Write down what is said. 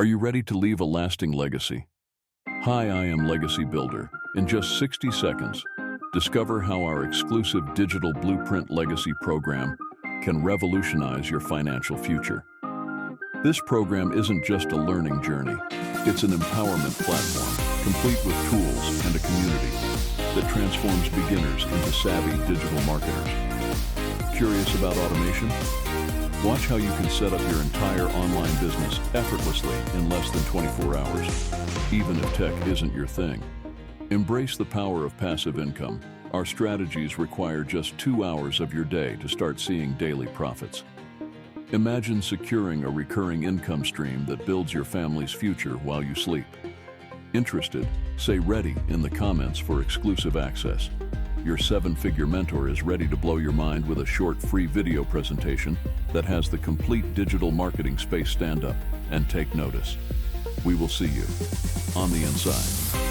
Are you ready to leave a lasting legacy? Hi, I am Legacy Builder. In just 60 seconds, discover how our exclusive digital blueprint legacy program can revolutionize your financial future. This program isn't just a learning journey. It's an empowerment platform, complete with tools and a community that transforms beginners into savvy digital marketers. Curious about automation? Watch how you can set up your entire online business effortlessly in less than 24 hours, even if tech isn't your thing. Embrace the power of passive income. Our strategies require just 2 hours of your day to start seeing daily profits. Imagine securing a recurring income stream that builds your family's future while you sleep. Interested? Say ready in the comments for exclusive access. Your 7-figure mentor is ready to blow your mind with a short free video presentation that has the complete digital marketing space. Stand up and take notice. We will see you on the inside.